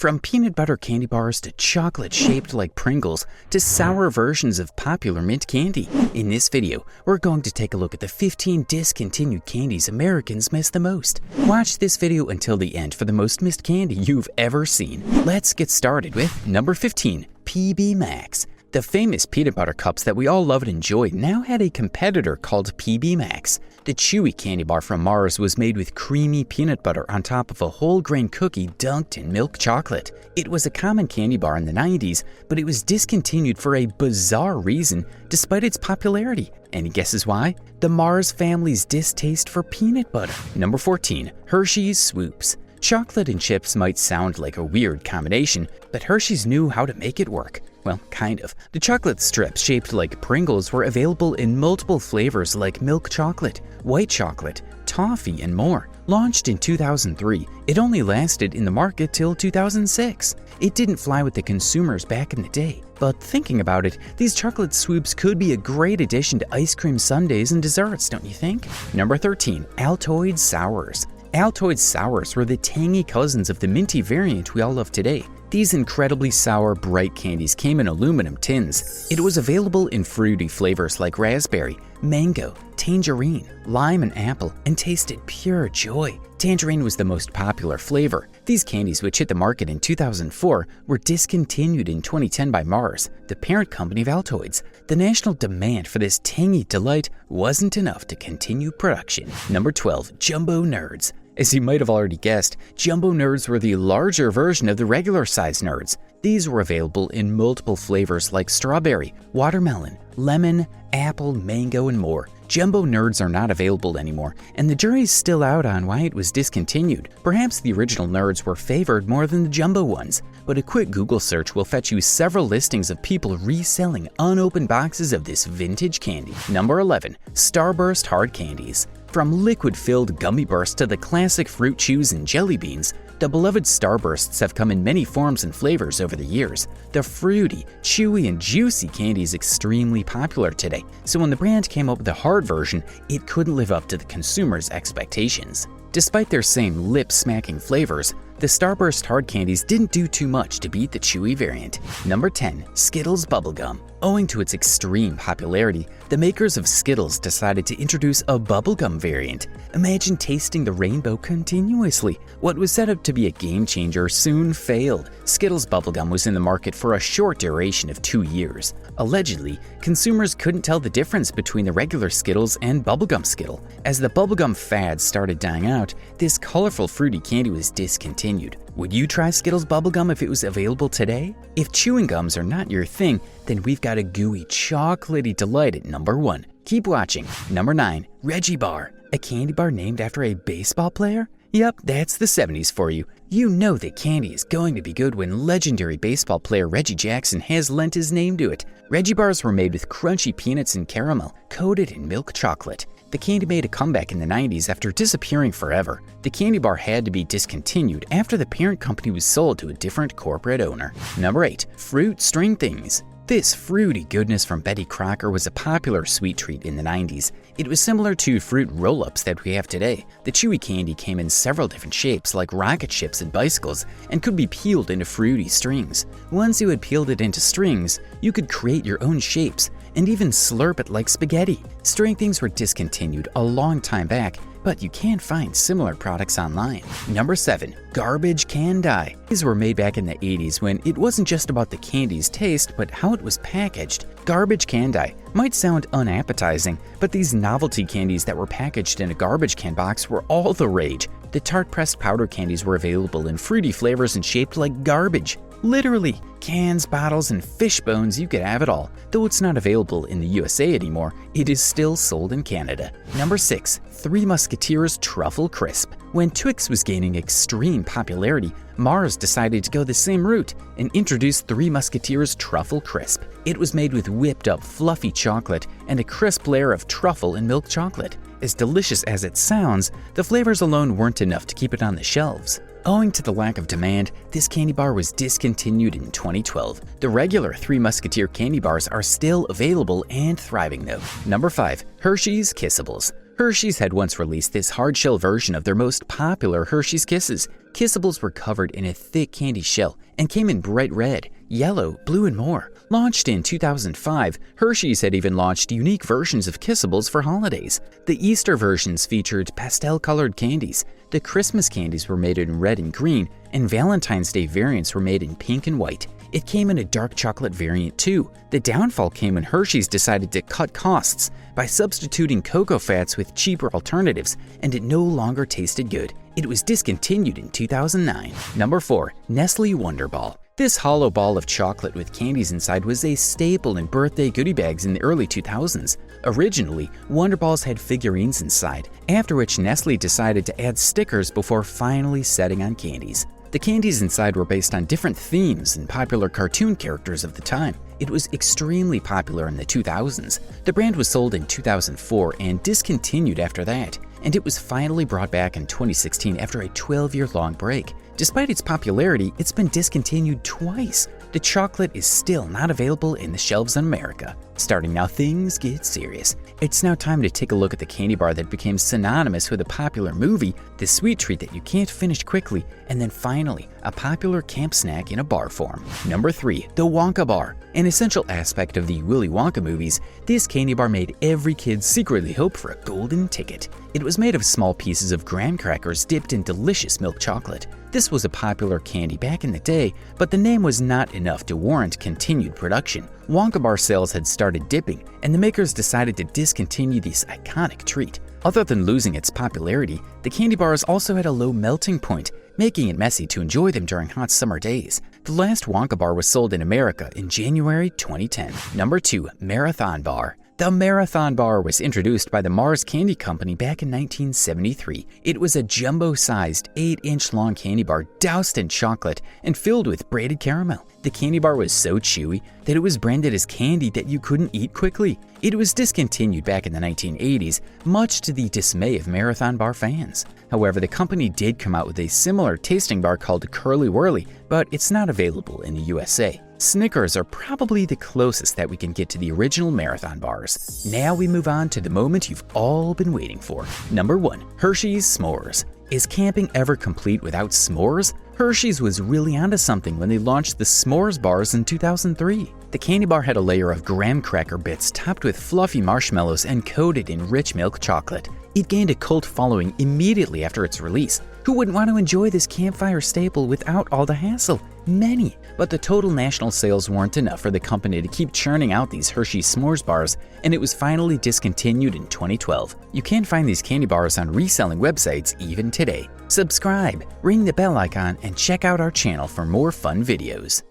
From peanut butter candy bars to chocolate shaped like Pringles to sour versions of popular mint candy. In this video, we're going to take a look at the 15 discontinued candies Americans miss the most. Watch this video until the end for the most missed candy you've ever seen. Let's get started with number 15, PB Max. The famous peanut butter cups that we all love and enjoy now had a competitor called PB Max. The chewy candy bar from Mars was made with creamy peanut butter on top of a whole grain cookie dunked in milk chocolate. It was a common candy bar in the 90s, but it was discontinued for a bizarre reason despite its popularity. Any guesses why? The Mars family's distaste for peanut butter. Number 14, Hershey's Swoops. Chocolate and chips might sound like a weird combination, but Hershey's knew how to make it work. Well, kind of. The chocolate strips shaped like Pringles were available in multiple flavors like milk chocolate, white chocolate, toffee, and more. Launched in 2003, it only lasted in the market till 2006. It didn't fly with the consumers back in the day. But thinking about it, these chocolate swoops could be a great addition to ice cream sundaes and desserts, don't you think? Number 13, Altoid Sours. Altoid Sours were the tangy cousins of the minty variant we all love today. These incredibly sour, bright candies came in aluminum tins. It was available in fruity flavors like raspberry, mango, tangerine, lime, and apple, and tasted pure joy. Tangerine was the most popular flavor. These candies, which hit the market in 2004, were discontinued in 2010 by Mars, the parent company of Altoids. The national demand for this tangy delight wasn't enough to continue production. Number 12, Jumbo Nerds. As you might have already guessed, Jumbo Nerds were the larger version of the regular-sized Nerds. These were available in multiple flavors like strawberry, watermelon, lemon, apple, mango, and more. Jumbo Nerds are not available anymore, and the jury's still out on why it was discontinued. Perhaps the original Nerds were favored more than the Jumbo ones, but a quick Google search will fetch you several listings of people reselling unopened boxes of this vintage candy. Number 11, Starburst Hard Candies. From liquid-filled gummy bursts to the classic fruit chews and jelly beans, the beloved Starbursts have come in many forms and flavors over the years. The fruity, chewy, and juicy candy is extremely popular today, so when the brand came up with a hard version, it couldn't live up to the consumer's expectations. Despite their same lip-smacking flavors, the Starburst hard candies didn't do too much to beat the chewy variant. Number 10, Skittles Bubblegum. Owing to its extreme popularity, the makers of Skittles decided to introduce a bubblegum variant. Imagine tasting the rainbow continuously. What was set up to be a game changer soon failed. Skittles Bubblegum was in the market for a short duration of 2 years. Allegedly, consumers couldn't tell the difference between the regular Skittles and bubblegum Skittle. As the bubblegum fad started dying out, this colorful fruity candy was discontinued. Would you try Skittles Bubblegum if it was available today? If chewing gums are not your thing, then we've got a gooey, chocolatey delight at number 1. Keep watching. Number 9, Reggie Bar. A candy bar named after a baseball player? Yep, that's the 70s for you. You know that candy is going to be good when legendary baseball player Reggie Jackson has lent his name to it. Reggie Bars were made with crunchy peanuts and caramel, coated in milk chocolate. The candy made a comeback in the 90s after disappearing forever. The candy bar had to be discontinued after the parent company was sold to a different corporate owner. Number 8, Fruit String Things. This fruity goodness from Betty Crocker was a popular sweet treat in the 90s. It was similar to fruit roll-ups that we have today. The chewy candy came in several different shapes like rocket ships and bicycles and could be peeled into fruity strings. Once you had peeled it into strings, you could create your own shapes and even slurp it like spaghetti. String Things were discontinued a long time back, but you can find similar products online. Number 7, Garbage Candy. These were made back in the 80s when it wasn't just about the candy's taste, but how it was packaged. Garbage Candy might sound unappetizing, but these novelty candies that were packaged in a garbage can box were all the rage. The tart pressed powder candies were available in fruity flavors and shaped like garbage. Literally, cans, bottles, and fish bones, you could have it all. Though it's not available in the USA anymore, it is still sold in Canada. Number 6, Three Musketeers Truffle Crisp. When Twix was gaining extreme popularity, Mars decided to go the same route and introduced Three Musketeers Truffle Crisp. It was made with whipped up fluffy chocolate and a crisp layer of truffle and milk chocolate. As delicious as it sounds, the flavors alone weren't enough to keep it on the shelves. Owing to the lack of demand, this candy bar was discontinued in 2012. The regular Three Musketeer candy bars are still available and thriving though. Number 5, Hershey's Kissables. Hershey's had once released this hard-shell version of their most popular Hershey's Kisses. Kissables were covered in a thick candy shell and came in bright red, yellow, blue, and more. Launched in 2005, Hershey's had even launched unique versions of Kissables for holidays. The Easter versions featured pastel-colored candies. The Christmas candies were made in red and green, and Valentine's Day variants were made in pink and white. It came in a dark chocolate variant too. The downfall came when Hershey's decided to cut costs by substituting cocoa fats with cheaper alternatives, and it no longer tasted good. It was discontinued in 2009. Number 4. Nestle Wonder Ball. This hollow ball of chocolate with candies inside was a staple in birthday goodie bags in the early 2000s. Originally, Wonder Balls had figurines inside, after which Nestle decided to add stickers before finally setting on candies. The candies inside were based on different themes and popular cartoon characters of the time. It was extremely popular in the 2000s. The brand was sold in 2004 and discontinued after that, and it was finally brought back in 2016 after a 12-year-long break. Despite its popularity, it's been discontinued twice. The chocolate is still not available in the shelves in America. Starting now, things get serious. It's now time to take a look at the candy bar that became synonymous with a popular movie, the sweet treat that you can't finish quickly, and then finally, a popular camp snack in a bar form. Number 3. The Wonka Bar. An essential aspect of the Willy Wonka movies, this candy bar made every kid secretly hope for a golden ticket. It was made of small pieces of graham crackers dipped in delicious milk chocolate. This was a popular candy back in the day, but the name was not enough to warrant continued production. Wonka Bar sales had started dipping, and the makers decided to discontinue this iconic treat. Other than losing its popularity, the candy bars also had a low melting point, making it messy to enjoy them during hot summer days. The last Wonka Bar was sold in America in January 2010. Number 2. Marathon Bar. The Marathon Bar was introduced by the Mars Candy Company back in 1973. It was a jumbo-sized, 8-inch long candy bar doused in chocolate and filled with braided caramel. The candy bar was so chewy that it was branded as candy that you couldn't eat quickly. It was discontinued back in the 1980s, much to the dismay of Marathon Bar fans. However, the company did come out with a similar tasting bar called Curly Whirly, but it's not available in the USA. Snickers are probably the closest that we can get to the original Marathon bars. Now we move on to the moment you've all been waiting for. Number 1. Hershey's S'mores. Is camping ever complete without s'mores? Hershey's was really onto something when they launched the S'mores bars in 2003. The candy bar had a layer of graham cracker bits topped with fluffy marshmallows and coated in rich milk chocolate. It gained a cult following immediately after its release. Who wouldn't want to enjoy this campfire staple without all the hassle? Many. But the total national sales weren't enough for the company to keep churning out these Hershey's S'mores bars, and it was finally discontinued in 2012. You can find these candy bars on reselling websites even today. Subscribe, ring the bell icon, and check out our channel for more fun videos.